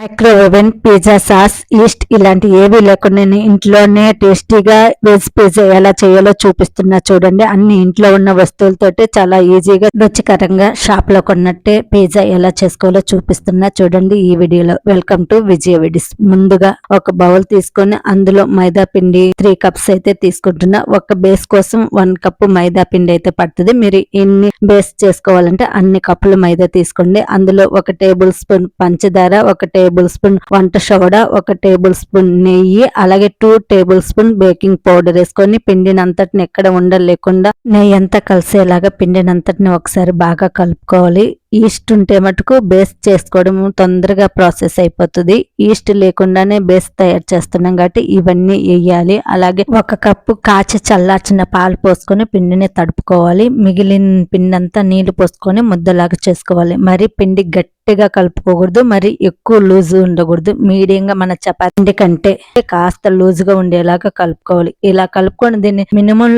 మైక్రోవేవెన్, pizza sauce, east ఇలాంటి ఏవి లేకుండా నేను ఇంట్లోనే టేస్టీగా వెజ్ పిజ్జా ఎలా చేయాలో చూపిస్తున్నా చూడండి. అన్ని ఇంట్లో ఉన్న వస్తువులతోటి చాలా ఈజీగా రుచికరంగా షాప్ లో కొన్నట్టే పిజ్జా ఎలా చేసుకోవాలో చూపిస్తున్నా చూడండి ఈ వీడియోలో. వెల్కమ్ టు విజయ విడిస్. ముందుగా ఒక బౌల్ తీసుకొని అందులో మైదా పిండి 3 కప్స్ అయితే తీసుకుంటున్నా. ఒక బేస్ కోసం 1 కప్పు మైదా పిండి అయితే పడుతుంది. మీరు ఎన్ని బేస్ చేసుకోవాలంటే అన్ని కప్పులు మైదా తీసుకోండి. అందులో 1 టేబుల్ స్పూన్ పంచదార, 1 టేబుల్ స్పూన్ వంట సోడా, 1 టేబుల్ స్పూన్ నెయ్యి, అలాగే 2 టేబుల్ స్పూన్ బేకింగ్ పౌడర్ వేసుకొని పిండినంతటిని ఎక్కడ ఉండలేకుండా నెయ్యి అంతా కలిసేలాగా పిండినంతటిని ఒకసారి బాగా కలుపుకోవాలి. ఈస్ట్ ఉంటే మటుకు బేస్ చేసుకోవడం తొందరగా ప్రాసెస్ అయిపోతుంది. ఈస్ట్ లేకుండానే బేస్ తయారు చేస్తున్నాం కాబట్టి ఇవన్నీ వేయాలి. అలాగే 1 కప్పు కాచి చల్లార్చిన పాలు పోసుకొని పిండిని తడుపుకోవాలి. మిగిలిన పిండి అంతా నీళ్లు పోసుకొని ముద్దలాగా చేసుకోవాలి. మరి పిండి గట్టిగా కలుపుకోకూడదు, మరి ఎక్కువ లూజ్ ఉండకూడదు. మీడియంగా మన చపాతీ పిండి కంటే కాస్త లూజ్ గా ఉండేలాగా కలుపుకోవాలి. ఇలా కలుపుకొని దీన్ని మినిమం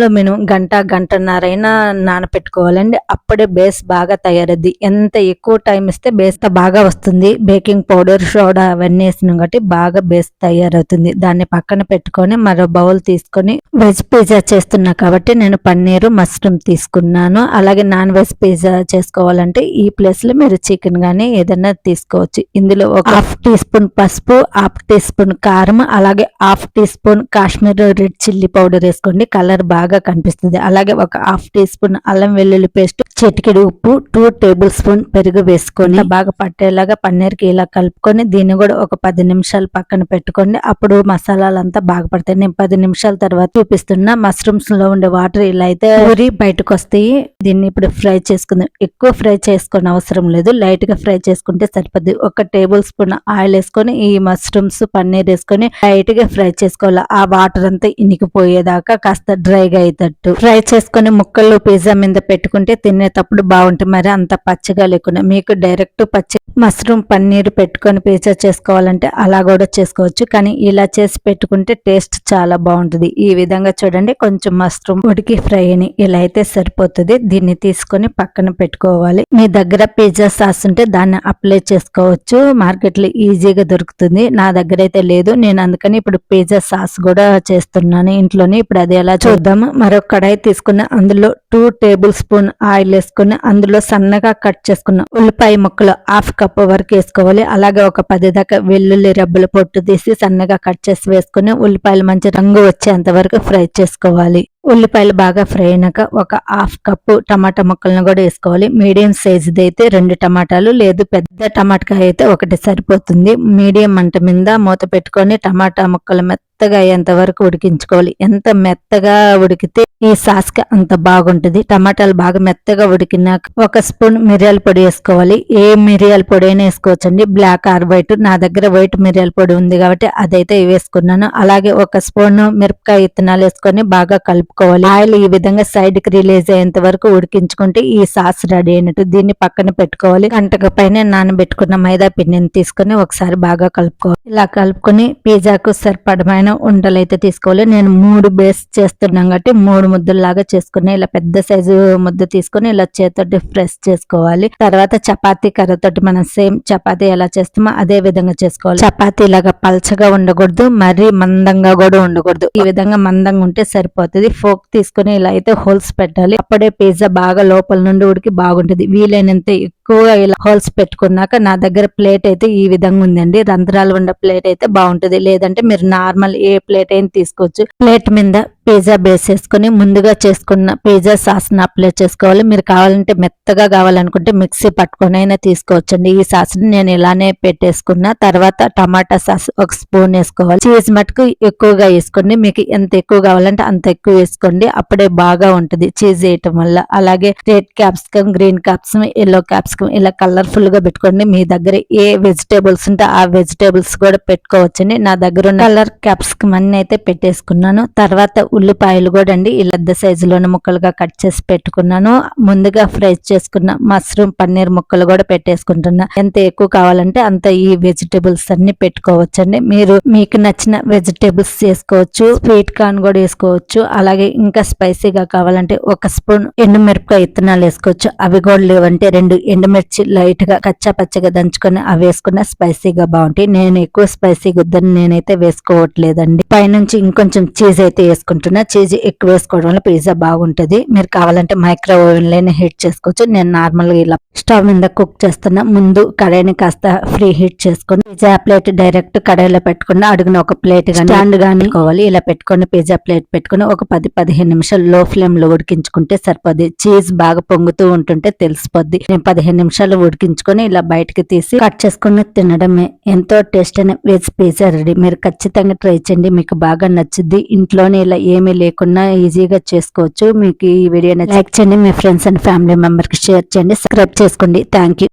గంటన్నరైనా నానపెట్టుకోవాలండి. అప్పుడే బేస్ బాగా తయారద్ది. ఎంత ఎక్కువ టైం ఇస్తే బేస్ బాగా వస్తుంది. బేకింగ్ పౌడర్, సోడా అవన్నీ వేసినాం కాబట్టి బాగా బేస్ తయారవుతుంది. దాన్ని పక్కన పెట్టుకొని మరో బౌల్ తీసుకొని వెజ్ పిజ్జా చేస్తున్నా కాబట్టి నేను పన్నీరు, మష్రూమ్ తీసుకున్నాను. అలాగే నాన్ వెజ్ పిజ్జా చేసుకోవాలంటే ఈ ప్లేస్ లో మీరు చికెన్ గానీ ఏదైనా తీసుకోవచ్చు. ఇందులో ఒక 1/2 టీ స్పూన్ పసుపు, 1/2 టీ స్పూన్ కారం, అలాగే 1/2 teaspoon Kashmir red chilli powder వేసుకోండి. కలర్ బాగా కనిపిస్తుంది. అలాగే ఒక 1/2 టీ స్పూన్ అల్లం వెల్లుల్లి పేస్ట్, చిటికెడు ఉప్పు, 2 టేబుల్ స్పూన్ పెరుగు వేసుకొని బాగా పట్టేలాగా పన్నీర్కి ఇలా కలుపుకొని దీన్ని కూడా ఒక 10 నిమిషాలు పక్కన పెట్టుకోండి. అప్పుడు మసాలాలంతా బాగా పడతాయి. నేను 10 నిమిషాల తర్వాత చూపిస్తున్నా. మష్రూమ్స్ లో ఉండే వాటర్ ఇలా అయితే ఊరి బయటకు వస్తాయి. దీన్ని ఇప్పుడు ఫ్రై చేసుకుందాం. ఎక్కువ ఫ్రై చేసుకునే అవసరం లేదు, లైట్ గా ఫ్రై చేసుకుంటే సరిపోద్ది. 1 టేబుల్ స్పూన్ ఆయిల్ వేసుకొని ఈ మష్రూమ్స్, పన్నీర్ వేసుకొని లైట్ గా ఫ్రై చేసుకోవాలి. ఆ వాటర్ అంతా ఇనికిపోయేదాకా కాస్త డ్రైగా అయ్యేటట్టు ఫ్రై చేసుకొని ముక్కలు పిజ్జా మీద పెట్టుకుంటే తినేటప్పుడు బాగుంటుంది. మరి అంత పచ్చిగా లేకుండా మీకు డైరెక్ట్ పచ్చి మష్రూమ్, పన్నీర్ పెట్టుకొని పిజ్జా చేసుకోవాలంటే అలా కూడా చేసుకోవచ్చు. కానీ ఇలా చేసి పెట్టుకుంటే టేస్ట్ చాలా బాగుంటుంది. ఈ విధంగా చూడండి, కొంచెం మష్రూమ్ ఉడికి ఫ్రై అని ఇలా అయితే సరిపోతుంది. దీన్ని తీసుకొని పక్కన పెట్టుకోవాలి. మీ దగ్గర పిజ్జా సాస్ ఉంటే దాన్ని అప్లై చేసుకోవచ్చు. మార్కెట్ లో ఈజీగా దొరుకుతుంది. నా దగ్గర అయితే లేదు. నేను అందుకని ఇప్పుడు పిజ్జా సాస్ కూడా చేస్తున్నాను ఇంట్లోనే. ఇప్పుడు అది ఎలా చూద్దాము. మరొక కడాయి తీసుకున్న అందులో 2 టేబుల్ స్పూన్ ఆయిల్ వేసుకుని అందులో సన్నగా కట్ చేసుకున్న ఉల్లిపాయ ముక్కలు 1/2 కప్ వరకు వేసుకోవాలి. అలాగే ఒక 10 దాకా వెల్లుల్లి రబ్బలు పొట్టు తీసి సన్నగా కట్ చేసి వేసుకుని ఉల్లిపాయలు మంచి రంగు వచ్చేంత వరకు ఫ్రై చేసుకోవాలి. ఉల్లిపాయలు బాగా ఫ్రై అయినాక ఒక 1/2 కప్పు టమాటా ముక్కలను కూడా వేసుకోవాలి. మీడియం సైజుది అయితే 2 టమాటాలు, లేదు పెద్ద టమాటా అయితే 1 సరిపోతుంది. మీడియం మంట మీద మూత పెట్టుకొని టమాటా ముక్కలు మెత్తగా అయ్యేంత వరకు ఉడికించుకోవాలి. ఎంత మెత్తగా ఉడికితే ఈ సాస్ కి అంత బాగుంటుంది. టమాటాలు బాగా మెత్తగా ఉడికినాక 1 స్పూన్ మిరియాల పొడి వేసుకోవాలి. ఏ మిరియాల పొడి అయినా వేసుకోవచ్చండి, బ్లాక్ ఆర్ వైట్. నా దగ్గర వైట్ మిరియాల పొడి ఉంది కాబట్టి అదైతే వేసుకున్నాను. అలాగే 1 స్పూన్ మిరపకాయ విత్తనాలు వేసుకొని బాగా కలుపుకోవాలి. ఆయిల్ ఈ విధంగా సైడ్ కి రిలీజ్ అయ్యేంత వరకు ఉడికించుకుంటే ఈ సాస్ రెడీ అయినట్టు. దీన్ని పక్కన పెట్టుకోవాలి. గంటకు పైన నానబెట్టుకున్న మైదా పిండిని తీసుకొని ఒకసారి బాగా కలుపుకోవాలి. ఇలా కలుపుకొని పిజ్జాకు సరిపడమైన ఉండలు అయితే తీసుకోవాలి. నేను 3 బేస్ చేస్తున్నాం కాబట్టి 3 ముద్దల్లాగా చేసుకుని ఇలా పెద్ద సైజు ముద్ద తీసుకొని ఇలా చేతితోటి ప్రెస్ చేసుకోవాలి. తర్వాత చపాతీ కర్రతోటి మనం సేమ్ చపాతీ ఎలా చేస్తామో అదే విధంగా చేసుకోవాలి. చపాతీ ఇలాగా పల్చగా ఉండకూడదు, మరీ మందంగా కూడా ఉండకూడదు. ఈ విధంగా మందంగా ఉంటే సరిపోతుంది. ఫోక్ తీసుకుని ఇలా అయితే హోల్స్ పెట్టాలి. అప్పుడే పిజ్జా బాగా లోపల నుండి ఉడికి బాగుంటుంది. వీలైనంత ఎక్కువగా ఇలా హోల్స్ పెట్టుకున్నాక నా దగ్గర ప్లేట్ అయితే ఈ విధంగా ఉందండి. రంధ్రాలు ఉన్న ప్లేట్ అయితే బాగుంటుంది. లేదంటే మీరు నార్మల్ ఏ ప్లేట్ అయినా తీసుకోవచ్చు. ప్లేట్ మీద పిజ్జా బేస్ వేసుకొని ముందుగా చేసుకున్న పిజ్జా సాస్ ని అప్లై చేసుకోవాలి. మీరు కావాలంటే మెత్తగా కావాలనుకుంటే మిక్సీ పట్టుకొని అయినా తీసుకోవచ్చండి. ఈ సాస్ ని నేను ఇలానే పెట్టేసుకున్నా. తర్వాత టమాటా సాస్ 1 స్పూన్ వేసుకోవాలి. చీజ్ మటుకు ఎక్కువగా వేసుకోండి. మీకు ఎంత ఎక్కువ కావాలంటే అంత ఎక్కువ వేసుకోండి. అప్పుడే బాగా ఉంటుంది చీజ్ వేయటం వల్ల. అలాగే red capsicum, green capsicum, yellow capsicum ఇలా కలర్ఫుల్ గా పెట్టుకోండి. మీ దగ్గర ఏ వెజిటేబుల్స్ ఉంటే ఆ వెజిటేబుల్స్ కూడా పెట్టుకోవచ్చండి. నా దగ్గర ఉన్న కలర్ క్యాప్సికమ్ అన్ని అయితే పెట్టేసుకున్నాను. తర్వాత ఉల్లిపాయలు కూడా అండి ఇలా పెద్ద సైజులోని ముక్కలుగా కట్ చేసి పెట్టుకున్నాను. ముందుగా ఫ్రై చేసుకున్న మష్రూమ్, పన్నీర్ ముక్కలు కూడా పెట్టేసుకుంటున్నా. ఎంత ఎక్కువ కావాలంటే అంత ఈ వెజిటేబుల్స్ అన్ని పెట్టుకోవచ్చండి. మీరు మీకు నచ్చిన వెజిటేబుల్స్ చేసుకోవచ్చు. స్వీట్ కార్న్ కూడా వేసుకోవచ్చు. అలాగే ఇంకా స్పైసీగా కావాలంటే 1 స్పూన్ ఎండుమిరపకాయ విత్తనాలు వేసుకోవచ్చు. అవి కూడా లేవంటే 2 ఎండు ఎండుమిర్చి లైట్ గా కచ్చా పచ్చగా దంచుకొని అవి వేసుకున్న స్పైసీగా బాగుంటాయి. నేను ఎక్కువ స్పైసీ వద్దని నేనైతే వేసుకోవట్లేదండి. పైనుంచి ఇంకొంచెం చీజ్ అయితే వేసుకుంటున్నా. చీజ్ ఎక్కువ వేసుకోవడం వల్ల పిజ్జా బాగుంటది. మీరు కావాలంటే మైక్రో ఓవెన్ లోనే హీట్ చేసుకోవచ్చు. నేను నార్మల్ గా ఇలా స్టవ్ మీద కుక్ చేస్తున్నా. ముందు కడాయిని కాస్త ఫ్రీ హీట్ చేసుకొని పిజ్జా ప్లేట్ డైరెక్ట్ కడాయిలో పెట్టుకుని అడుగున ఒక ప్లేట్ గానీ స్టాండ్ గానీ కోవాలి. ఇలా పెట్టుకొని పిజ్జా ప్లేట్ పెట్టుకుని ఒక 10-15 నిమిషాలు లో ఫ్లేమ్ లో ఉడికించుకుంటే సరిపోద్ది. చీజ్ బాగా పొంగుతూ ఉంటుంటే తెలిసిపోద్ది. నేను 15 నిమిషాలు ఉడికించుకొని ఇలా బయటకి తీసి కట్ చేసుకుని తినడమే. ఎంతో టేస్ట్ అయిన వెజ్ పిజ్జా రెడీ. మీరు ఖచ్చితంగా ట్రై చేయండి. మీకు బాగా నచ్చుద్ది. ఇంట్లోనే ఇలా ఏమీ లేకున్నా ఈజీగా చేసుకోవచ్చు. మీకు ఈ వీడియో లైక్ చేయండి. మీ ఫ్రెండ్స్ అండ్ ఫ్యామిలీ మెంబర్ కి షేర్ చేయండి. సబ్స్క్రైబ్ చేసుకోండి. Thank you.